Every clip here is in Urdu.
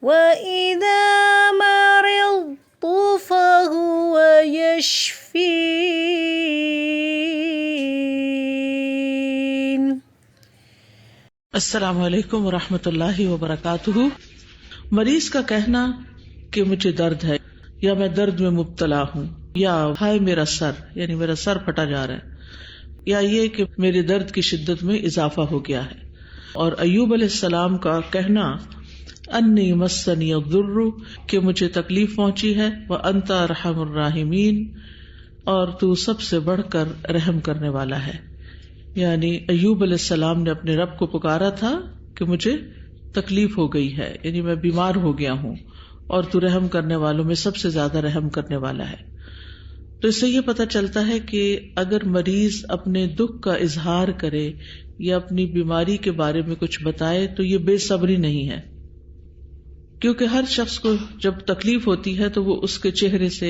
وَإِذَا مَرِضْتُ فَهُوَ يَشْفِينِ۔ السلام علیکم ورحمۃ اللہ وبرکاتہ۔ مریض کا کہنا کہ مجھے درد ہے، یا میں درد میں مبتلا ہوں، یا ہائے میرا سر، یعنی میرا سر پھٹا جا رہا ہے، یا یہ کہ میرے درد کی شدت میں اضافہ ہو گیا ہے۔ اور ایوب علیہ السلام کا کہنا انی مسنی الضر، کہ مجھے تکلیف پہنچی ہے، وانت ارحم الراحمین، اور تو سب سے بڑھ کر رحم کرنے والا ہے۔ یعنی ایوب علیہ السلام نے اپنے رب کو پکارا تھا کہ مجھے تکلیف ہو گئی ہے، یعنی میں بیمار ہو گیا ہوں، اور تو رحم کرنے والوں میں سب سے زیادہ رحم کرنے والا ہے۔ تو اس سے یہ پتہ چلتا ہے کہ اگر مریض اپنے دکھ کا اظہار کرے یا اپنی بیماری کے بارے میں کچھ بتائے تو یہ بے صبری نہیں ہے، کیونکہ ہر شخص کو جب تکلیف ہوتی ہے تو وہ اس کے چہرے سے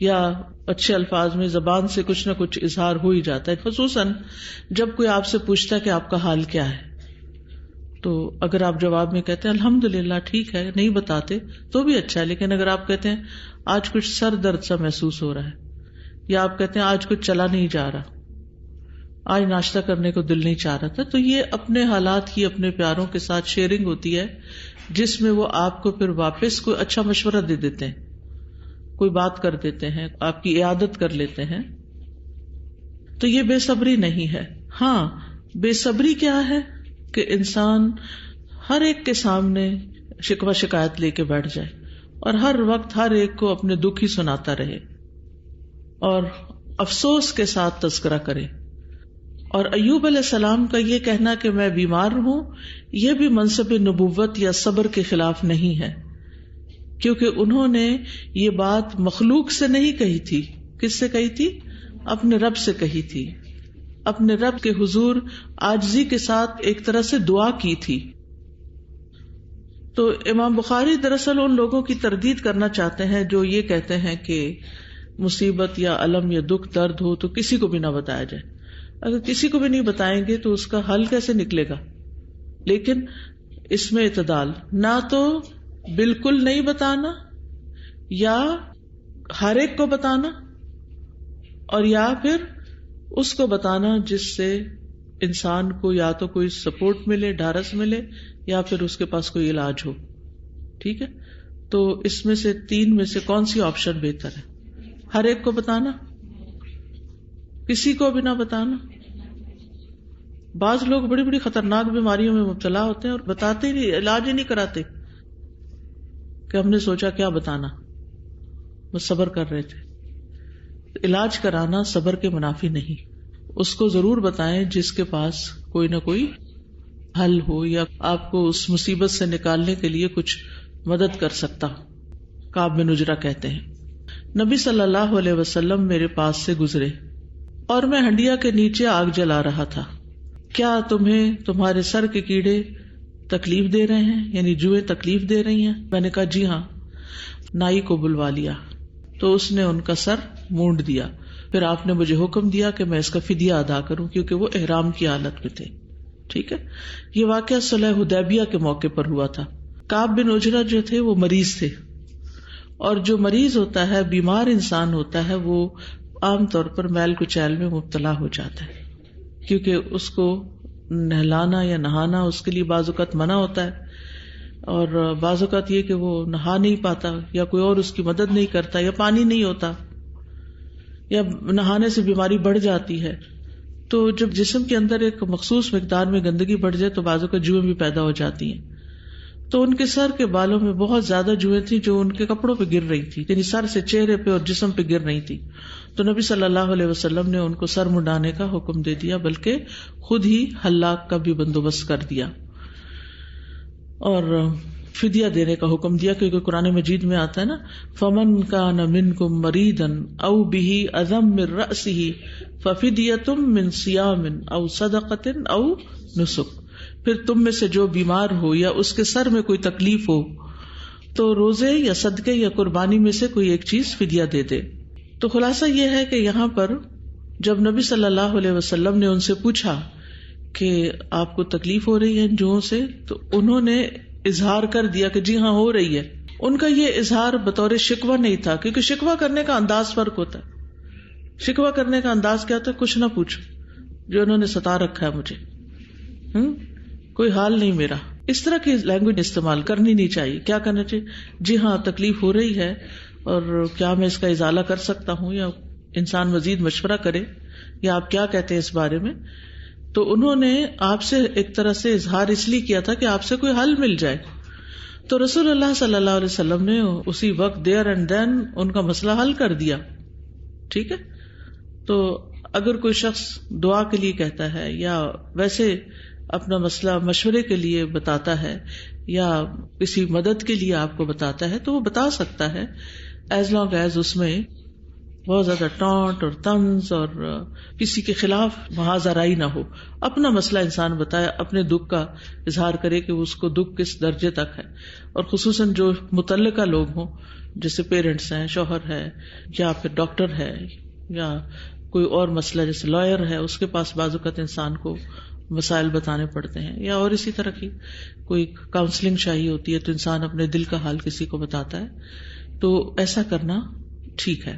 یا اچھے الفاظ میں زبان سے کچھ نہ کچھ اظہار ہو ہی جاتا ہے، خصوصاً جب کوئی آپ سے پوچھتا ہے کہ آپ کا حال کیا ہے۔ تو اگر آپ جواب میں کہتے ہیں الحمدللہ ٹھیک ہے، نہیں بتاتے تو بھی اچھا ہے، لیکن اگر آپ کہتے ہیں آج کچھ سر درد سا محسوس ہو رہا ہے، یا آپ کہتے ہیں آج کچھ چلا نہیں جا رہا، آج ناشتہ کرنے کو دل نہیں چاہ رہا تھا، تو یہ اپنے حالات کی اپنے پیاروں کے ساتھ شیئرنگ ہوتی ہے، جس میں وہ آپ کو پھر واپس کوئی اچھا مشورہ دے دیتے ہیں، کوئی بات کر دیتے ہیں، آپ کی عیادت کر لیتے ہیں۔ تو یہ بے صبری نہیں ہے۔ ہاں، بے صبری کیا ہے کہ انسان ہر ایک کے سامنے شکوہ شکایت لے کے بیٹھ جائے اور ہر وقت ہر ایک کو اپنے دکھ ہی سناتا رہے اور افسوس کے ساتھ تذکرہ کرے۔ اور ایوب علیہ السلام کا یہ کہنا کہ میں بیمار ہوں، یہ بھی منصب نبوت یا صبر کے خلاف نہیں ہے، کیونکہ انہوں نے یہ بات مخلوق سے نہیں کہی تھی۔ کس سے کہی تھی؟ اپنے رب سے کہی تھی، اپنے رب کے حضور عاجزی کے ساتھ ایک طرح سے دعا کی تھی۔ تو امام بخاری دراصل ان لوگوں کی تردید کرنا چاہتے ہیں جو یہ کہتے ہیں کہ مصیبت یا الم یا دکھ درد ہو تو کسی کو بھی نہ بتایا جائے۔ اگر کسی کو بھی نہیں بتائیں گے تو اس کا حل کیسے نکلے گا؟ لیکن اس میں اعتدال، نہ تو بالکل نہیں بتانا، یا ہر ایک کو بتانا، اور یا پھر اس کو بتانا جس سے انسان کو یا تو کوئی سپورٹ ملے، ڈھارس ملے، یا پھر اس کے پاس کوئی علاج ہو۔ ٹھیک ہے، تو اس میں سے تین میں سے کون سی آپشن بہتر ہے؟ ہر ایک کو بتانا، کسی کو بھی نہ بتانا۔ بعض لوگ بڑی بڑی خطرناک بیماریوں میں مبتلا ہوتے ہیں اور بتاتے ہی نہیں، علاج ہی نہیں کراتے، کہ ہم نے سوچا کیا بتانا، وہ صبر کر رہے تھے۔ علاج کرانا صبر کے منافی نہیں، اس کو ضرور بتائیں جس کے پاس کوئی نہ کوئی حل ہو یا آپ کو اس مصیبت سے نکالنے کے لیے کچھ مدد کر سکتا ہو۔ کعب بن عجرہ کہتے ہیں نبی صلی اللہ علیہ وسلم میرے پاس سے گزرے اور میں ہنڈیا کے نیچے آگ جلا رہا تھا، کیا تمہیں تمہارے سر کے کیڑے تکلیف دے رہے ہیں، یعنی جوئیں تکلیف دے رہی ہیں؟ میں نے کہا جی ہاں۔ نائی کو بلوا لیا تو اس نے ان کا سر مونڈ دیا، پھر آپ نے مجھے حکم دیا کہ میں اس کا فدیہ ادا کروں، کیونکہ وہ احرام کی حالت میں تھے۔ ٹھیک ہے، یہ واقعہ صلح حدیبیہ کے موقع پر ہوا تھا۔ کعب بن عجرہ جو تھے وہ مریض تھے، اور جو مریض ہوتا ہے، بیمار انسان ہوتا ہے، وہ عام طور پر میل کچیل میں مبتلا ہو جاتا ہے، کیونکہ اس کو نہلانا یا نہانا اس کے لیے بعض اوقات منع ہوتا ہے، اور بعض اوقات یہ کہ وہ نہا نہیں پاتا، یا کوئی اور اس کی مدد نہیں کرتا، یا پانی نہیں ہوتا، یا نہانے سے بیماری بڑھ جاتی ہے۔ تو جب جسم کے اندر ایک مخصوص مقدار میں گندگی بڑھ جائے تو بعض اوقات جوئیں بھی پیدا ہو جاتی ہیں۔ تو ان کے سر کے بالوں میں بہت زیادہ جوئیں تھیں جو ان کے کپڑوں پہ گر رہی تھی، یعنی سر سے چہرے پہ اور جسم پہ گر رہی تھی۔ تو نبی صلی اللہ علیہ وسلم نے ان کو سر منڈانے کا حکم دے دیا، بلکہ خود ہی حلاق کا بھی بندوبست کر دیا اور فدیہ دینے کا حکم دیا، کیونکہ قرآن مجید میں آتا ہے نا فَمَنْ كَانَ مِنْكُمْ مَرِيضًا أَوْ بِهِ أَذًى مِّن رَأْسِهِ فَفِدْيَةٌ مِّن صِيَامٍ أَوْ صَدَقَةٍ أَوْ نُسُكٍ۔ پھر تم میں سے جو بیمار ہو یا اس کے سر میں کوئی تکلیف ہو تو روزے یا صدقے یا قربانی میں سے کوئی ایک چیز فدیہ دے دے۔ تو خلاصہ یہ ہے کہ یہاں پر جب نبی صلی اللہ علیہ وسلم نے ان سے پوچھا کہ آپ کو تکلیف ہو رہی ہے ان جوؤں سے، تو انہوں نے اظہار کر دیا کہ جی ہاں ہو رہی ہے. ان کا یہ اظہار بطور شکوہ نہیں تھا، کیونکہ شکوہ کرنے کا انداز فرق ہوتا ہے. شکوہ کرنے کا انداز کیا ہوتا ہے؟ کچھ نہ پوچھو، جو انہوں نے ستا رکھا ہے مجھے، کوئی حال نہیں میرا. اس طرح کی لینگویج استعمال کرنی نہیں چاہیے. کیا کرنا چاہیے؟ جی ہاں تکلیف ہو رہی ہے، اور کیا میں اس کا ازالہ کر سکتا ہوں، یا انسان مزید مشورہ کرے، یا آپ کیا کہتے ہیں اس بارے میں. تو انہوں نے آپ سے ایک طرح سے اظہار اس لیے کیا تھا کہ آپ سے کوئی حل مل جائے. تو رسول اللہ صلی اللہ علیہ وسلم نے اسی وقت دیر اینڈ دین ان کا مسئلہ حل کر دیا. ٹھیک ہے. تو اگر کوئی شخص دعا کے لیے کہتا ہے، یا ویسے اپنا مسئلہ مشورے کے لیے بتاتا ہے، یا کسی مدد کے لیے آپ کو بتاتا ہے، تو وہ بتا سکتا ہے ایز لانگ ایز اس میں بہت زیادہ ٹانٹ اور طنز اور کسی کے خلاف محاذ آرائی نہ ہو. اپنا مسئلہ انسان بتائے، اپنے دکھ کا اظہار کرے کہ اس کو دکھ کس درجے تک ہے. اور خصوصاً جو متعلقہ لوگ ہوں، جیسے پیرنٹس ہیں، شوہر ہے، یا پھر ڈاکٹر ہے، یا کوئی اور مسئلہ جیسے لائر ہے، اس کے پاس بعض اوقات انسان کو مسائل بتانے پڑتے ہیں، یا اور اسی طرح کی کوئی کاؤنسلنگ چاہیے ہوتی ہے، تو انسان اپنے دل کا حال کسی کو بتاتا ہے. تو ایسا کرنا ٹھیک ہے.